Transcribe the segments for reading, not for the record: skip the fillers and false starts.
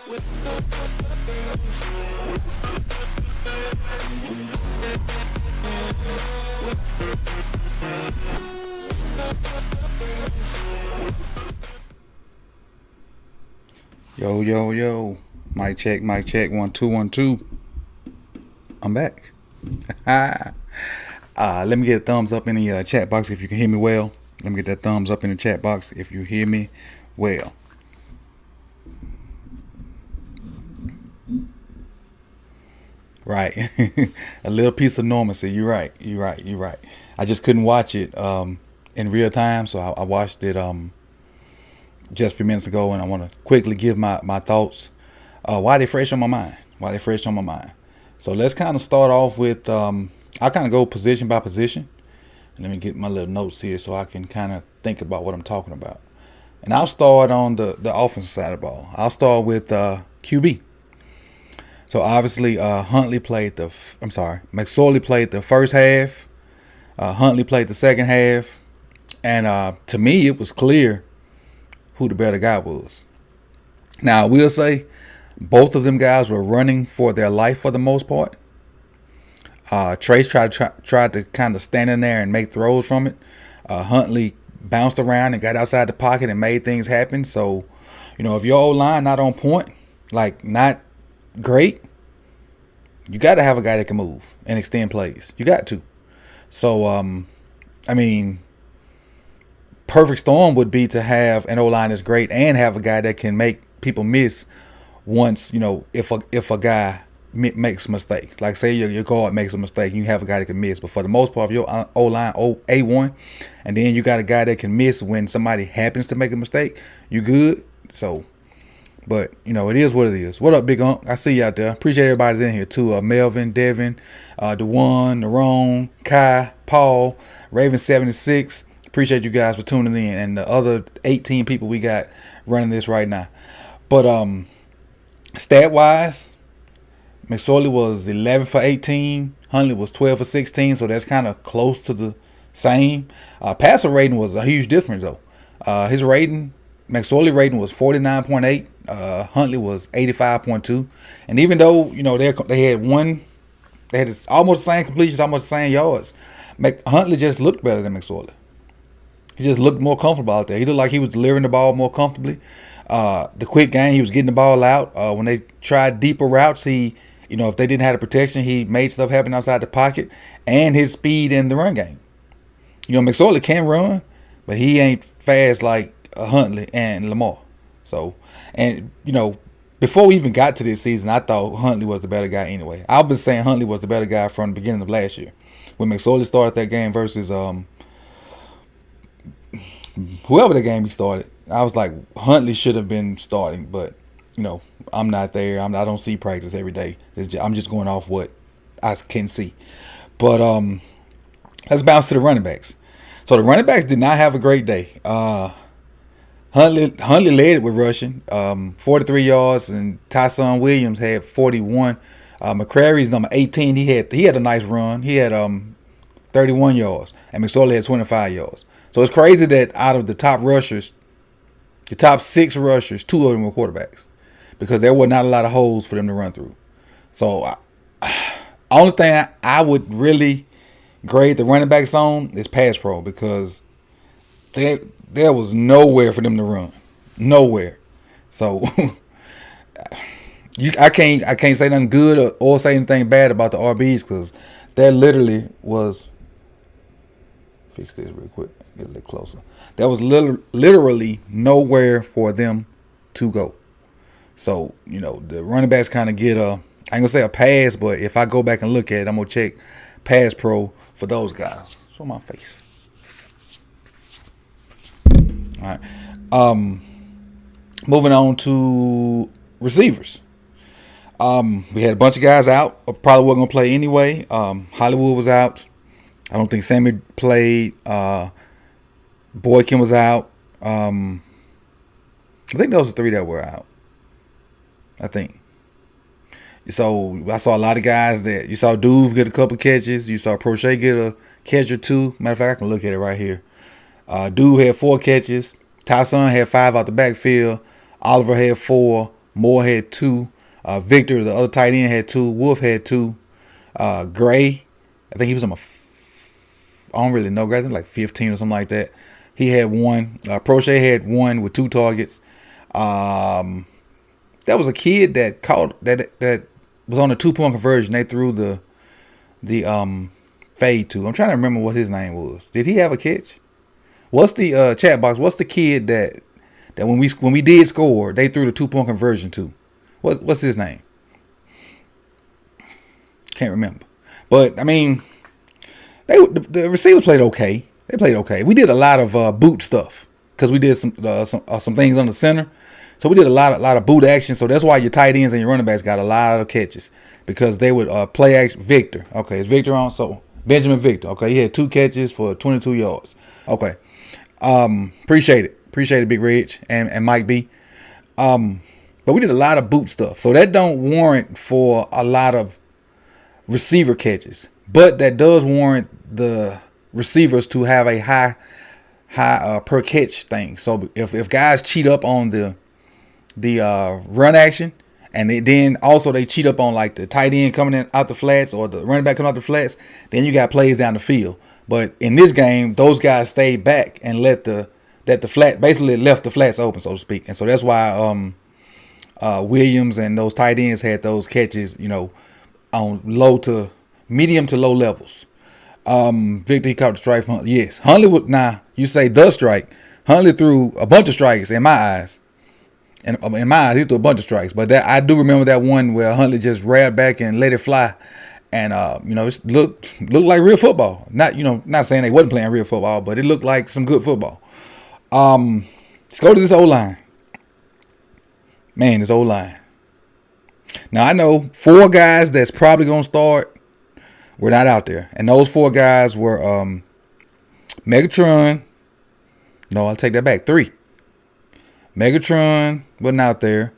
Yo, yo, yo. Mic check, mic check. 1 2 1 2. I'm back. Let me get a thumbs up in the chat box if you can hear me well. Let me get that thumbs up in the chat box if you hear me well. Right. A little piece of normalcy. You're right. I just couldn't watch it in real time, so I watched it just a few minutes ago, and I want to quickly give my thoughts. Why they fresh on my mind. So let's kind of start off with, I'll kind of go position by position. Let me get my little notes here so I can kind of think about what I'm talking about. And I'll start on the offensive side of the ball. I'll start with QB. So obviously McSorley played the first half. Huntley played the second half. And to me, it was clear who the better guy was. Now, I will say both of them guys were running for their life for the most part. Trace tried to kind of stand in there and make throws from it. Huntley bounced around and got outside the pocket and made things happen. So, if your O-line not on point, like not great, you got to have a guy that can move and extend plays. You got to. So, perfect storm would be to have an O-line that's great and have a guy that can make people miss once, if a guy makes a mistake. Like say your guard makes a mistake, you have a guy that can miss. But for the most part, your O-line A1, and then you got a guy that can miss when somebody happens to make a mistake, you good. So, but, it is what it is. What up, Big Unk? I see you out there. Appreciate everybody's in here too. Melvin, Devin, DeJuan, Nerone, Kai, Paul, Raven 76. Appreciate you guys for tuning in, and the other 18 people we got running this right now. But stat wise, McSorley was 11 for 18. Huntley was 12 for 16, so that's kind of close to the same. Passer rating was a huge difference though. His rating, McSorley rating was 49.8. Huntley was 85.2. And even though they had almost the same completions, almost the same yards, Huntley just looked better than McSorley. He just looked more comfortable out there. He looked like he was delivering the ball more comfortably. The quick game, he was getting the ball out. When they tried deeper routes, if they didn't have the protection, he made stuff happen outside the pocket. And his speed in the run game. McSorley can run, but he ain't fast like Huntley and Lamar. So, and before we even got to this season, I thought Huntley was the better guy anyway. I've been saying Huntley was the better guy from the beginning of last year. When McSorley started that game versus whoever the game he started, I was like, Huntley should have been starting, but I'm not there. I don't see practice every day. I'm just going off what I can see. But let's bounce to the running backs. So the running backs did not have a great day. Huntley led it with rushing, 43 yards, and Tyson Williams had 41. McCrary's number 18. He had a nice run. He had 31 yards, and McSorley had 25 yards. So it's crazy that out of the top rushers, the top 6 rushers, 2 of them were quarterbacks, because there were not a lot of holes for them to run through. So only thing I would really grade the running backs on is pass pro, because there was nowhere for them to run, nowhere. So I can't say nothing good or say anything bad about the RBs, because there literally was. Fix this real quick. Get a little closer. There was literally nowhere for them to go. So, the running backs kind of get I ain't going to say a pass, but if I go back and look at it, I'm going to check pass pro for those guys. Show my face. All right. Moving on to receivers. We had a bunch of guys out. Probably wasn't going to play anyway. Hollywood was out. I don't think Sammy played. Boykin was out. I think those are 3 that were out. I think. So I saw a lot of guys that you saw Duve get a couple catches. You saw Prochet get a catch or 2. Matter of fact, I can look at it right here. Duve had 4 catches. Tyson had 5 out the backfield. Oliver had 4. Moore had 2. Victor, the other tight end, had 2. Wolf had 2. Gray, I think he was on I don't really know, guys. I think like 15 or something like that. He had 1. Prochet had 1 with 2 targets. That was a kid that caught that was on the 2-point conversion. They threw the fade to. I'm trying to remember what his name was. Did he have a catch? What's the chat box? What's the kid that when we did score, they threw the 2-point conversion to? What's his name? Can't remember. But I mean, the receivers played okay. They played okay. We did a lot of boot stuff because we did some things on the center. So we did a lot of boot action. So that's why your tight ends and your running backs got a lot of catches because they would play action. Victor. Okay, is Victor on? So Benjamin Victor. Okay, he had 2 catches for 22 yards. Okay. Appreciate it. Appreciate it, Big Reg and Mike B. But we did a lot of boot stuff. So that don't warrant for a lot of receiver catches. But that does warrant the receivers to have a high per catch thing. So if guys cheat up on the run action, and then also they cheat up on like the tight end coming in out the flats or the running back coming out the flats, then you got plays down the field. But in this game, those guys stayed back and let the flat basically left the flats open, so to speak. And so that's why Williams and those tight ends had those catches, on medium to low levels. Victor, he caught the strike. Yes, Huntley would. You say the strike. Huntley threw a bunch of strikes in my eyes. And in my eyes, he threw a bunch of strikes. But I do remember that one where Huntley just grabbed back and let it fly. And it looked like real football. Not saying they wasn't playing real football, but it looked like some good football. Let's go to this O-line. Man, this O-line. Now I know 4 guys that's probably gonna start were not out there, and those 4 guys were Megatron. No, I'll take that back. 3. Megatron wasn't out there.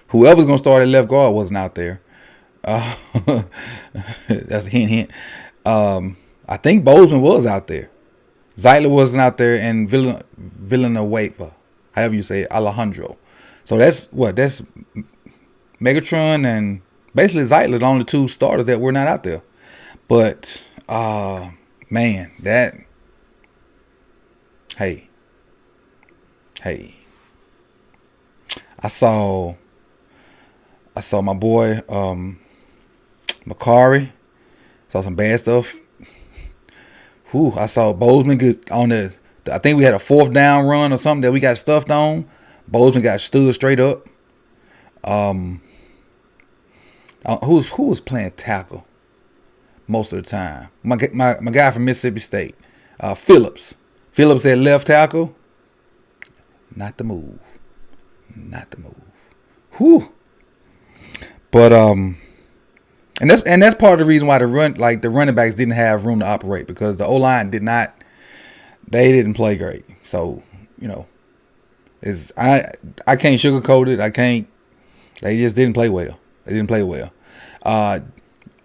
Whoever's gonna start at left guard wasn't out there. That's a hint. I think Bozeman was out there. Zeitler wasn't out there, and Villanueva, however you say it, Alejandro. So that's Megatron and basically Zeitler, the only 2 starters that were not out there. But man, that hey. I saw my boy Makari. Saw some bad stuff. I saw Bozeman get on I think we had a 4th down run or something that we got stuffed on. Bozeman got stood straight up. Who was playing tackle most of the time? My guy from Mississippi State, Phillips. Phillips at left tackle. Not the move. Whew. But and that's part of the reason why the running backs didn't have room to operate, because the O-line didn't play great. So, I can't sugarcoat it. They just didn't play well.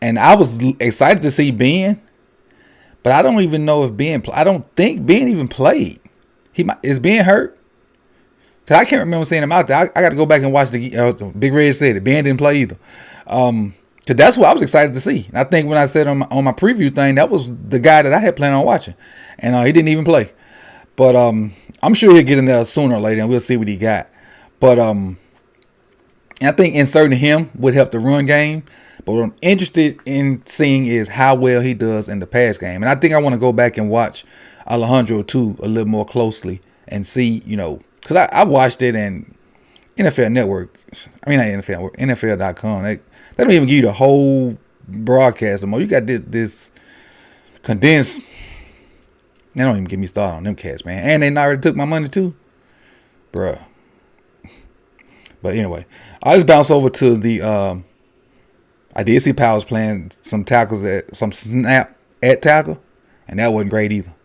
And I was excited to see Ben, but I don't even know if I don't think Ben even played. Is Ben hurt? Cause I can't remember seeing him out there. I got to go back and watch the Big Red said it. Ben didn't play either. Cause that's what I was excited to see. And I think when I said on my preview thing, that was the guy that I had planned on watching, and he didn't even play. But I'm sure he'll get in there sooner or later, and we'll see what he got. But I think inserting him would help the run game. But what I'm interested in seeing is how well he does in the pass game. And I think I want to go back and watch Alejandro too a little more closely and see, because I watched it in NFL Network. I mean, not NFL Network, NFL.com. They don't even give you the whole broadcast anymore. You got this condensed. They don't even get me started on them cats, man. And they already took my money too, bruh. But anyway, I just bounced over to the. I did see Powers playing some snap at tackle, and that wasn't great either.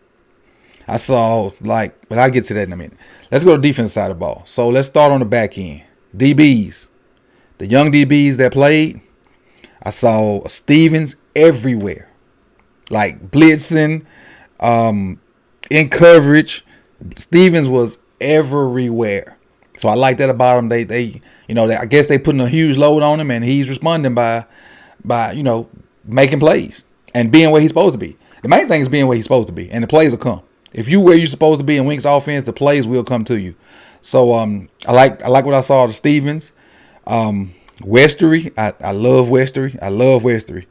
I saw but I'll get to that in a minute. Let's go to the defense side of the ball. So let's start on the back end. DBs, the young DBs that played, I saw Stevens everywhere, like blitzing, in coverage. Stevens was everywhere. So I like that about him. They I guess they putting a huge load on him, and he's responding by making plays and being where he's supposed to be. The main thing is being where he's supposed to be, and the plays will come. If you where you're supposed to be in Wink's offense, the plays will come to you. So I like what I saw to Stevens. Westery, I love Westery. I love Westery.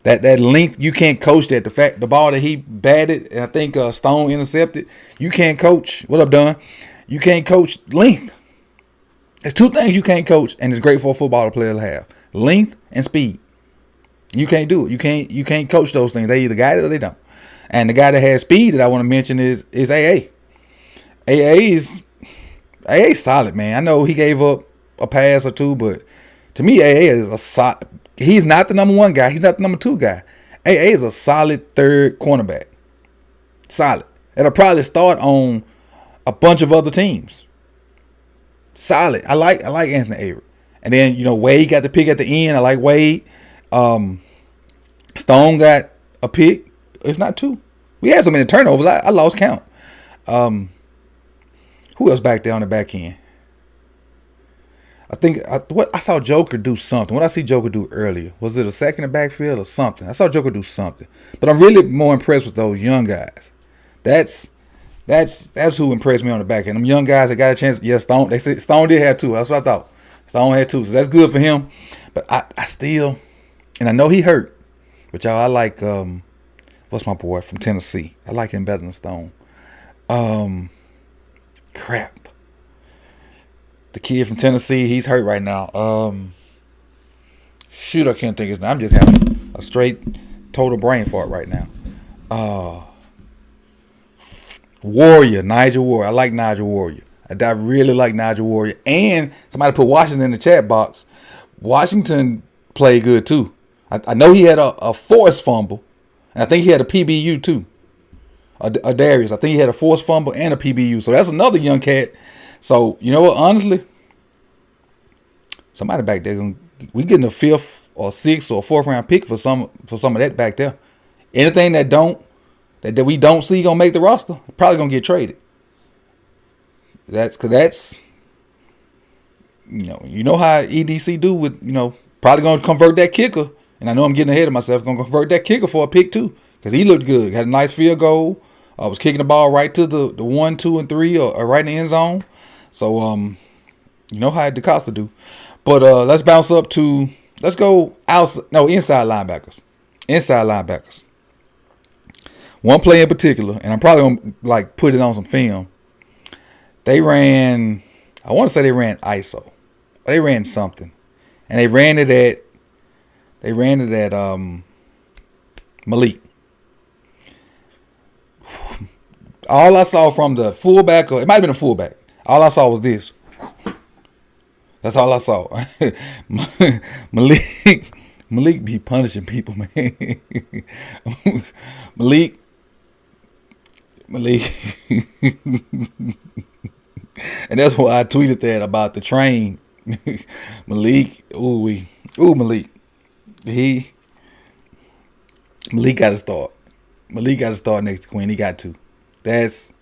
That length, you can't coach that. The ball that he batted, and I think Stone intercepted, you can't coach. What up, Don? You can't coach length. There's two things you can't coach, and it's great for a football player to have: length and speed. You can't do it. You can't coach those things. They either got it or they don't. And the guy that has speed that I want to mention is AA. AA is solid, man. I know he gave up a pass or two, but to me, AA is a solid. He's not the number one guy. He's not the number two guy. AA is a solid third cornerback. Solid. It'll probably start on a bunch of other teams. Solid. I like Anthony Avery. And then, Wade got the pick at the end. I like Wade. Stone got a pick, if not two. We had so many turnovers. I lost count. Who else back there on the back end? I think I saw Joker do something. What I see Joker do earlier, was it a sack in the backfield or something? I saw Joker do something. But I'm really more impressed with those young guys. That's who impressed me on the back end. Them young guys that got a chance. Yeah, Stone. They said Stone did have two. That's what I thought. Stone had two, so that's good for him. But I still, and I know he hurt. But y'all, I like what's my boy from Tennessee? I like him better than Stone. Crap. The kid from Tennessee, he's hurt right now. Shoot, I can't think his name. I'm just having a straight total brain fart right now. Warrior, Nigel Warrior. I like Nigel Warrior. I really like Nigel Warrior. And somebody put Washington in the chat box. Washington played good too. I know he had a forced fumble. And I think he had a PBU too. A Darius. I think he had a forced fumble and a PBU. So that's another young cat. So, you know what? Honestly, somebody back there, we getting a fifth or sixth or fourth round pick for some of that back there. Anything that we don't see gonna make the roster, probably gonna get traded. That's you know how EDC do with probably gonna convert that kicker. And I know I'm getting ahead of myself. Gonna convert that kicker for a pick too, because he looked good. Had a nice field goal. I was kicking the ball right to the 1, 2, and 3 or right in the end zone. So you know how DeCosta do. But let's bounce up to inside linebackers. Inside linebackers. One play in particular, and I'm probably gonna put it on some film. I want to say they ran ISO. They ran something. And they ran it at Malik. All I saw from the fullback, or it might have been a fullback, all I saw was this. That's all I saw. Malik be punishing people, man. Malik. And that's why I tweeted that about the train. Malik. Malik. Malik got to start. Malik got to start next to Queen. He got to. That's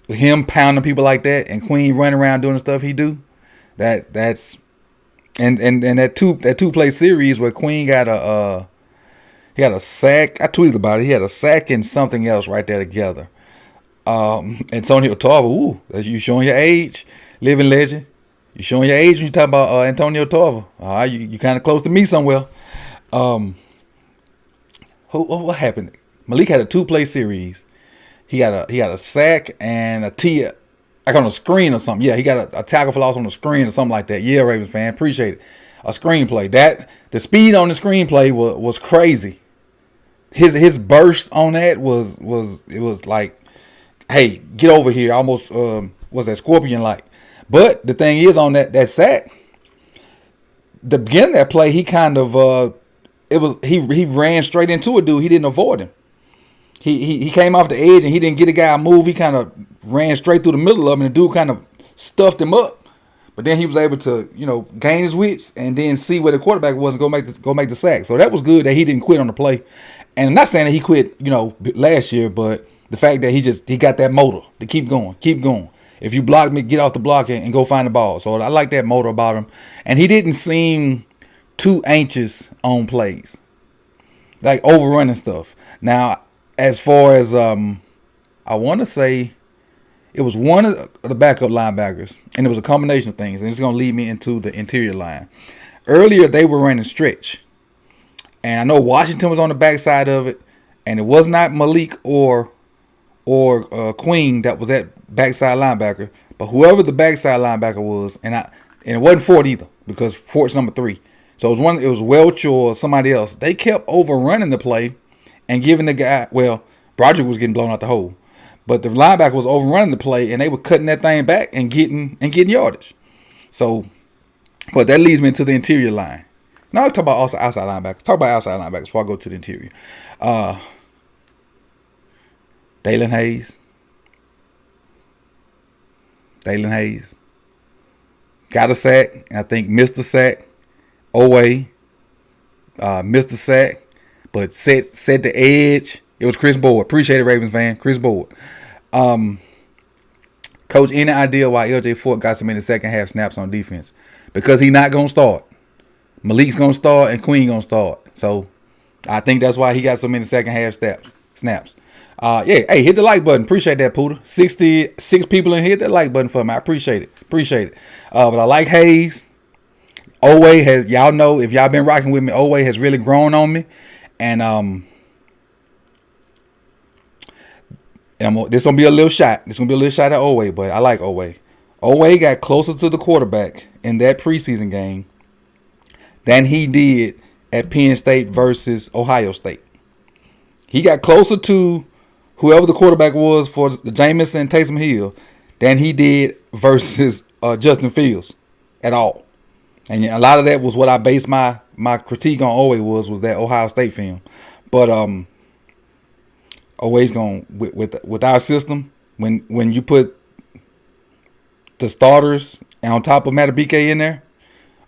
him pounding people like that, and Queen running around doing the stuff he do. That's and that two play series where Queen got he had a sack. I tweeted about it. He had a sack and something else right there together. Antonio Tarver. You showing your age, living legend. You showing your age when you talk about Antonio Tarver. You kind of close to me somewhere. What happened? Malik had a 2-play series. He had a sack and a tee, like on a screen or something. Yeah, he got a tackle for loss on the screen or something like that. Yeah, Ravens fan, appreciate it. A screenplay. The speed on the screenplay was crazy. His burst on that was like, hey, get over here. Almost was that scorpion like. But the thing is, on that sack, the beginning of that play, he kind of he ran straight into a dude. He didn't avoid him. He came off the edge and he didn't get a guy a move. He kind of ran straight through the middle of him, and the dude kind of stuffed him up. But then he was able to, gain his wits and then see where the quarterback was and go make the sack. So that was good that he didn't quit on the play. And I'm not saying that he quit, last year, but The fact that he got that motor to keep going, keep going. If you block me, get off the block and go find the ball. So I like that motor about him. And he didn't seem too anxious on plays, like overrunning stuff. Now, as far as I want to say, it was one of the backup linebackers, and it was a combination of things. And it's going to lead me into the interior line. Earlier, they were running stretch. And I know Washington was on the backside of it, and it was not Malik or Queen that was that backside linebacker, but whoever the backside linebacker was, and it wasn't Ford either, because Ford's number 3. So it was Welch or somebody else. They kept overrunning the play and giving the guy, well, Broderick was getting blown out the hole, but the linebacker was overrunning the play, and they were cutting that thing back and getting yardage. So, but that leads me into the interior line. Now I'll talk about also outside linebackers. Talk about outside linebackers before I go to the interior. Dalen Hayes got a sack. I think missed the sack. Owe missed the sack, but set the edge. It was Chris Board. Appreciate it, Ravens fan. Chris Board. Coach, any idea why LJ Fort got so many second half snaps on defense? Because he's not gonna start. Malik's gonna start and Queen gonna start. So I think that's why he got so many second half snaps. Hey, hit the like button. Appreciate that, Poodle. 66 people in here. Hit that like button for me. I appreciate it. But I like Hayes. Owe has, y'all know, if y'all been rocking with me, Owe has really grown on me. And this gonna be a little shot. This gonna be a little shot at Owe, but I like Owe. Owe got closer to the quarterback in that preseason game than he did at Penn State versus Ohio State. He got closer to whoever the quarterback was for the Jameson Taysom Hill than he did versus Justin Fields at all. And a lot of that was what I based my critique on Owe was that Ohio State film. But Owe's going with our system, when you put the starters on top of Matabike in there,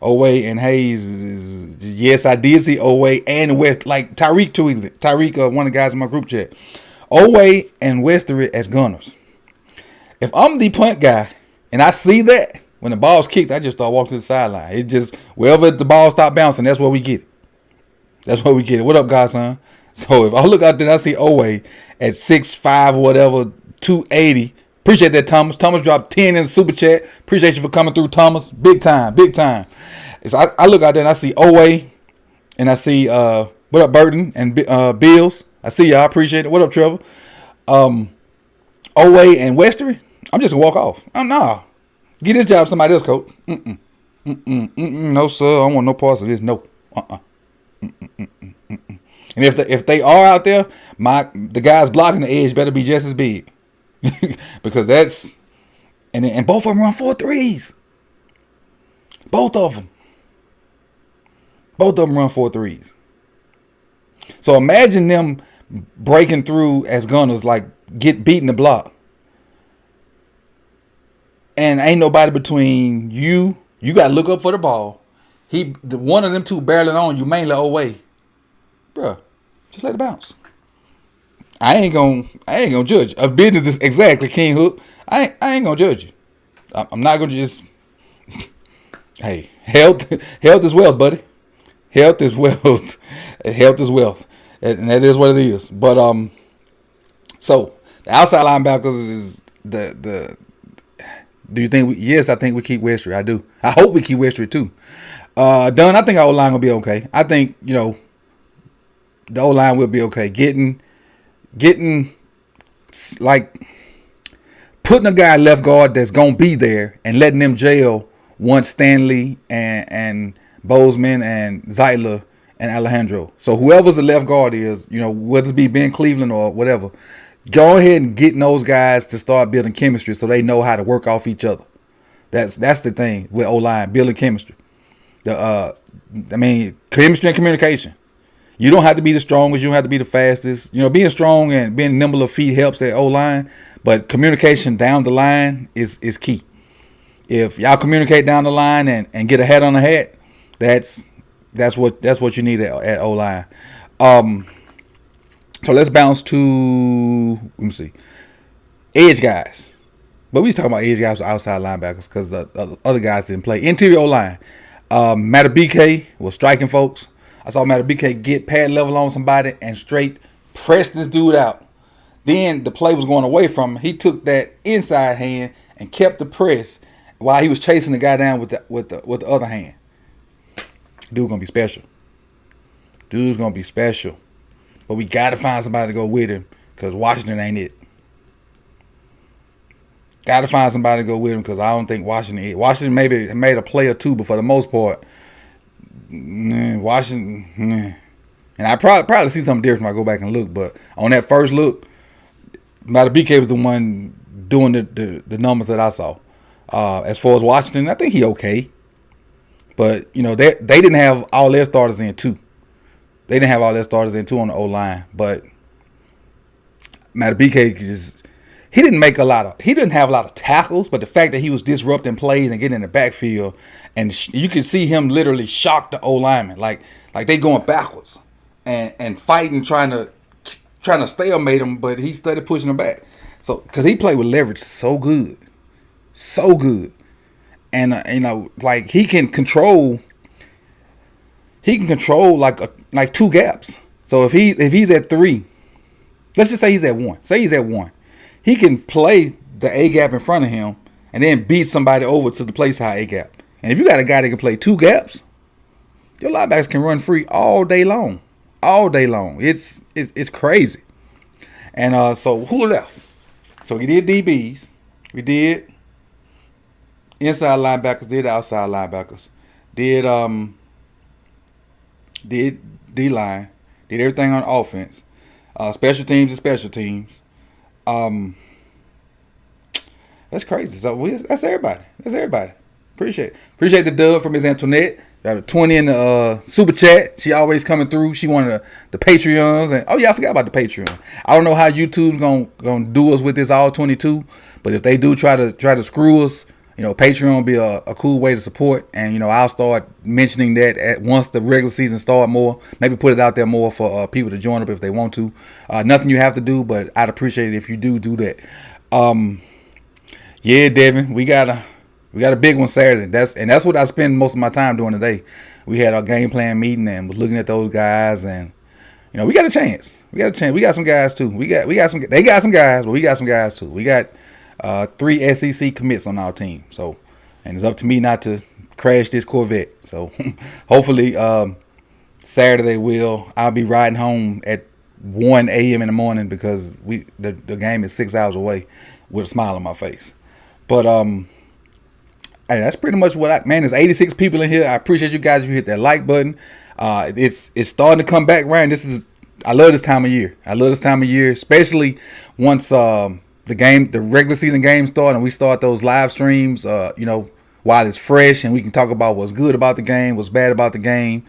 Owe and Hayes is, yes, I did see Owe and West, like Tyreek tweeted it. Tyreek, one of the guys in my group chat. Owe and Westery as gunners. If I'm the punt guy and I see that, when the ball's kicked, I just start walking to the sideline. It just, wherever the ball stop bouncing, that's where we get it. What up, godson? So if I look out there and I see Owe at 6'5", whatever, 280. Appreciate that, Thomas. Thomas dropped 10 in the super chat. Appreciate you for coming through, Thomas. Big time. So I look out there and I see Owe, and I see what up, Burton and Bills. I see y'all. Appreciate it. What up, Trevor? Owe and Westery. I'm just gonna walk off. Nah. Get this job to somebody else, coach. No, sir. I don't want no parts of this. No. And if they are out there, the guys blocking the edge better be just as big. Because that's and both of them run 4.3s. Both of them run 4.3s. So imagine them breaking through as gunners, like get beating the block. And ain't nobody between you. You got to look up for the ball. One of them two barreling on you, mainly Owe. Bruh, just let it bounce. I ain't gonna judge. A business is exactly King Hook. I ain't gonna judge you. I'm not gonna just. Hey, health is wealth, buddy. Health is wealth. Health is wealth, and that is what it is. But so the outside linebackers is the. Do you think? Yes, I think we keep Westry. I do. I hope we keep Westry too. Dunn, I think our O-line will be okay. I think, the O-line will be okay. Getting like putting a guy left guard that's gonna be there and letting them jail once Stanley and Bozeman and Zeitler and Alejandro. So whoever's the left guard is, whether it be Ben Cleveland or whatever. Go ahead and get those guys to start building chemistry so they know how to work off each other. That's the thing with O-line, building chemistry. Chemistry and communication. You don't have to be the strongest. You don't have to be the fastest. Being strong and being nimble of feet helps at O-line, but communication down the line is key. If y'all communicate down the line and get a hat on the hat, that's what you need at O-line. So let's bounce to, let me see, edge guys. But we was talking about edge guys with outside linebackers because the other guys didn't play. Interior O-line. Matabike was striking folks. I saw Matabike get pad level on somebody and straight press this dude out. Then the play was going away from him. He took that inside hand and kept the press while he was chasing the guy down with the other hand. Dude's gonna be special. Dude's gonna be special. But we gotta find somebody to go with him because Washington ain't it. Gotta find somebody to go with him because I don't think Washington is. Washington maybe made a play or two, but for the most part, Washington. And I probably see something different when I go back and look. But on that first look, Matabike was the one doing the numbers that I saw. As far as Washington, I think he okay. But, you know, they didn't have all their starters in too. They didn't have all their starters in too on the O-line. But Matabike just, he didn't have a lot of tackles, but the fact that he was disrupting plays and getting in the backfield, and you could see him literally shock the O-lineman. Like they going backwards and fighting, trying to stalemate him, but he started pushing them back. So, because he played with leverage so good. So good. And, you know, like he can control like two gaps. So if he's at 3, let's just say he's at 1. Say he's at 1. He can play the A gap in front of him and then beat somebody over to the place high A gap. And if you got a guy that can play 2 gaps, your linebackers can run free all day long. All day long. It's crazy. And so who left? So we did DBs. We did inside linebackers, did outside linebackers, did D-line, did everything on offense. Special teams and special teams. That's crazy. So that's everybody. Appreciate the dub from Ms. Antoinette. Got a 20 in the super chat. She always coming through. She wanted the Patreons. And oh yeah, I forgot about the Patreon. I don't know how YouTube's gonna do us with this all 22, but if they do try to screw us, you know, Patreon will be a cool way to support. And you know, I'll start mentioning that once the regular season start more. Maybe put it out there more for people to join up if they want to. Nothing you have to do, but I'd appreciate it if you do that. Yeah, Devin, we got a big one Saturday. That's what I spend most of my time doing today. We had our game plan meeting and was looking at those guys, and you know, we got a chance. We got some guys too. They got some guys, but we got some guys too. We got 3 SEC commits on our team. So, and it's up to me not to crash this Corvette. So, hopefully Saturday I'll be riding home at 1 a.m. in the morning because the game is 6 hours away with a smile on my face. But hey, that's pretty much what there's 86 people in here. I appreciate you guys if you hit that like button. It's starting to come back around. I love this time of year. Especially once the regular season game start and we start those live streams, you know, while it's fresh and we can talk about what's good about the game, what's bad about the game,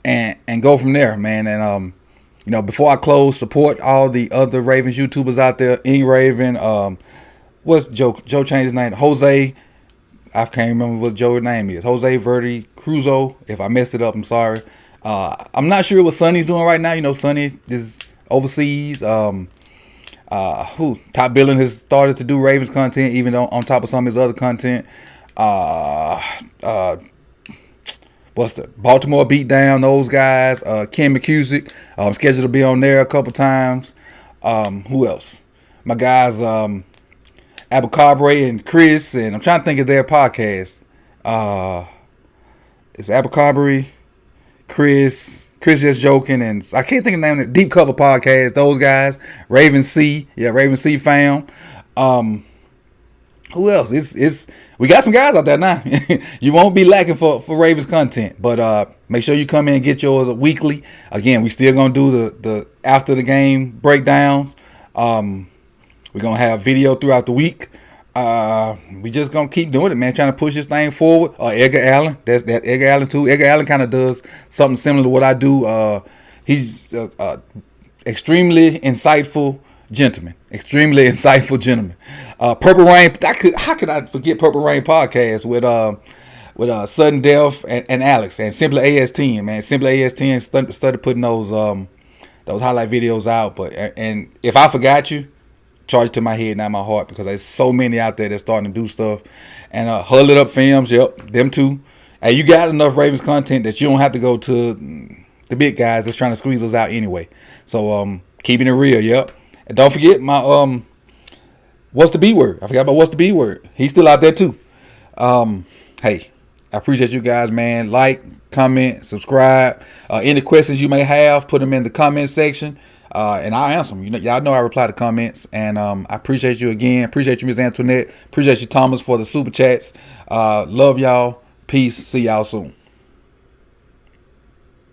and go from there, man. And you know, before I close, support all the other Ravens YouTubers out there. Raven, what's Joe changed his name? Jose. I can't remember what Joe's name is. Jose Verdi Cruzo. If I messed it up, I'm sorry. I'm not sure what Sonny's doing right now. You know, Sonny is overseas. Top Billing has started to do Ravens content, even on top of some of his other content. What's the Baltimore Beatdown? Those guys. Ken McCusick. I'm scheduled to be on there a couple times. Who else? My guys. Abercrombie and Chris, and I'm trying to think of their podcast. It's Abercrombie, Chris Just Joking, and I can't think of the name of it. Deep Cover Podcast, those guys. Raven C fam. Who else? We got some guys out there now. You won't be lacking for Ravens content, but make sure you come in and get yours weekly. Again, we still gonna do the after the game breakdowns. We're going to have video throughout the week. We just going to keep doing it, man, trying to push this thing forward. Edgar Allen, that's Edgar Allen too. Edgar Allen kind of does something similar to what I do. He's extremely insightful gentleman. Purple Rain, how could I forget Purple Rain podcast with Sudden Death and Alex and Simply AS10, man. Simply AS10 started putting those those highlight videos out. But and if I forgot you, charge it to my head, not my heart, because there's so many out there that's starting to do stuff. And Huddle It Up Films, yep, them too. Hey, you got enough Ravens content that you don't have to go to the big guys that's trying to squeeze us out anyway. So keeping it real, yep. And don't forget my what's the B word? I forgot about what's the B word. He's still out there too. Hey, I appreciate you guys, man. Like, comment, subscribe. Any questions you may have, put them in the comment section. And I'll answer them. Y'all know I reply to comments. And I appreciate you again. Appreciate you, Miss Antoinette. Appreciate you, Thomas, for the super chats. Love y'all. Peace. See y'all soon.